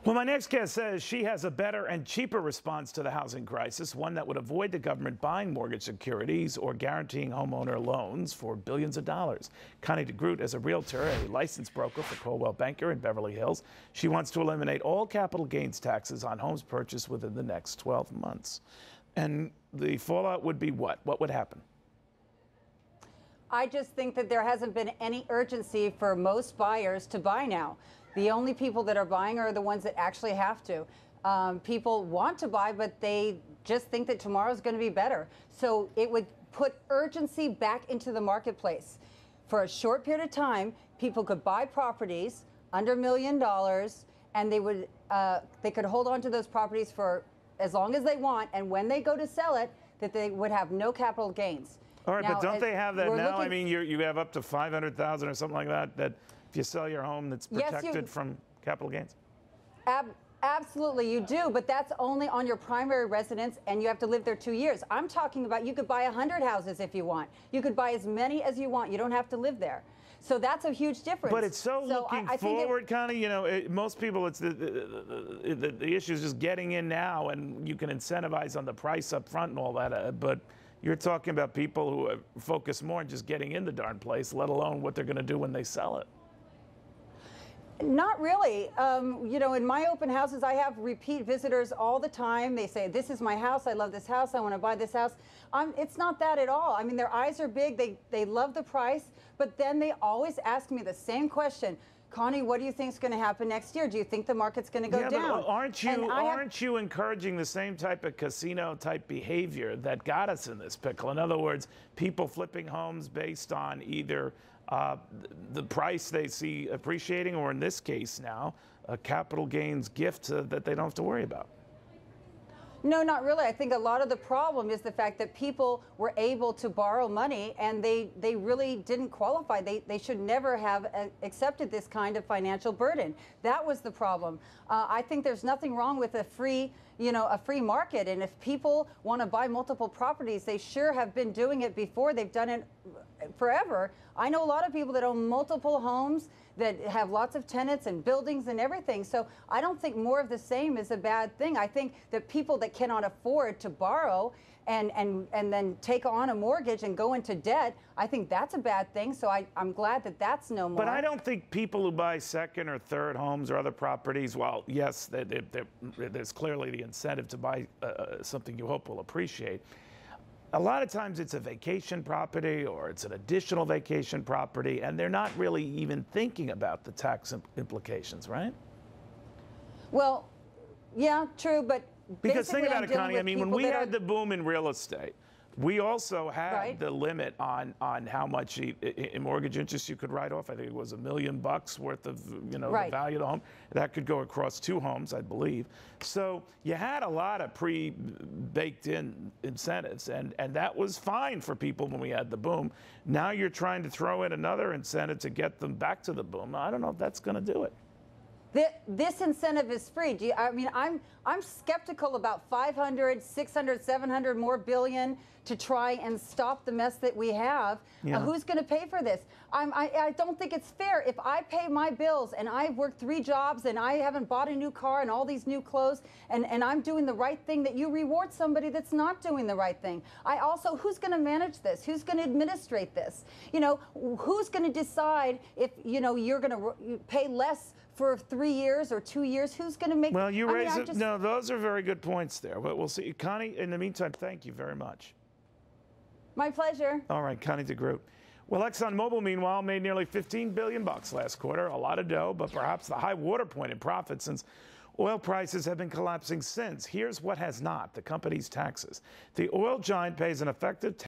Well, my next guest says she has a better and cheaper response to the housing crisis, one that would avoid the government buying mortgage securities or guaranteeing homeowner loans for billions of dollars. Connie DeGroot is a realtor, a licensed broker for Coldwell Banker in Beverly Hills. She wants to eliminate all capital gains taxes on homes purchased within the next 12 months. And the fallout would be what? What would happen? I just think that there hasn't been any urgency for most buyers to buy now. The only people that are buying are the ones that actually have to. People want to buy, but they just think that tomorrow's going to be better. So it would put urgency back into the marketplace. For a short period of time, people could buy properties under $1 million, and they could hold on to those properties for as long as they want. And when they go to sell it, that they would have no capital gains. All right, now, but don't they have that now? I mean, you have up to $500,000 or something like that, that if you sell your home, that's protected from capital gains? Absolutely, you do, but that's only on your primary residence, and you have to live there 2 years. I'm talking about you could buy 100 houses if you want. You could buy as many as you want. You don't have to live there. So that's a huge difference. But it's looking forward, Connie. You know, most people, it's the issue is just getting in now, and you can incentivize on the price up front and all that. But you're talking about people who focus more on just getting in the darn place, let alone what they're going to do when they sell it. Not really. You know, in my open houses, I have repeat visitors all the time. They say, this is my house. I love this house. I want to buy this house. It's not that at all. I mean, their eyes are big. They love the price. But then they always ask me the same question. Connie, what do you think is going to happen next year? Do you think the market's going to go down? But aren't you encouraging the same type of casino-type behavior that got us in this pickle? In other words, people flipping homes based on either the price they see appreciating, or in this case now, a capital gains gift that they don't have to worry about. No, not really. I think a lot of the problem is the fact that people were able to borrow money and they really didn't qualify. They should never have accepted this kind of financial burden. That was the problem. I think there's nothing wrong with a free market. And if people want to buy multiple properties, they sure have been doing it before. They've done it forever. I know a lot of people that own multiple homes that have lots of tenants and buildings and everything. So I don't think more of the same is a bad thing. I think that people that cannot afford to borrow and then take on a mortgage and go into debt, I think that's a bad thing. So I'm glad that that's no more. But I don't think people who buy second or third homes or other properties, well, yes, there's clearly the incentive to buy something you hope will appreciate. A lot of times it's a vacation property or it's an additional vacation property, and they're not really even thinking about the tax implications, right? Well, yeah, true, but because think about it, Connie, I mean, when we had the boom in real estate, we also had the limit on how much in mortgage interest you could write off. I think it was $1 million worth of, the value of the home. That could go across 2 homes, I believe. So you had a lot of pre-baked in incentives, and that was fine for people when we had the boom. Now you're trying to throw in another incentive to get them back to the boom. I don't know if that's going to do it. This incentive is free. I mean, I'm skeptical about 500, 600, 700 more billion to try and stop the mess that we have. Yeah. Who's going to pay for this? I don't think it's fair. If I pay my bills and I've worked 3 jobs and I haven't bought a new car and all these new clothes and I'm doing the right thing, that you reward somebody that's not doing the right thing. Who's going to manage this? Who's going to administrate this? You know, who's going to decide if, you're going to pay less for 3 years or 2 years? Who's going to make? Well, you raise it. No, those are very good points there. But we'll see. Connie, in the meantime, thank you very much. My pleasure. All right, Connie DeGroot. Well, ExxonMobil, meanwhile, made nearly $15 billion last quarter. A lot of dough, but perhaps the high water point in profit, since oil prices have been collapsing since. Here's what has not: the company's taxes. The oil giant pays an effective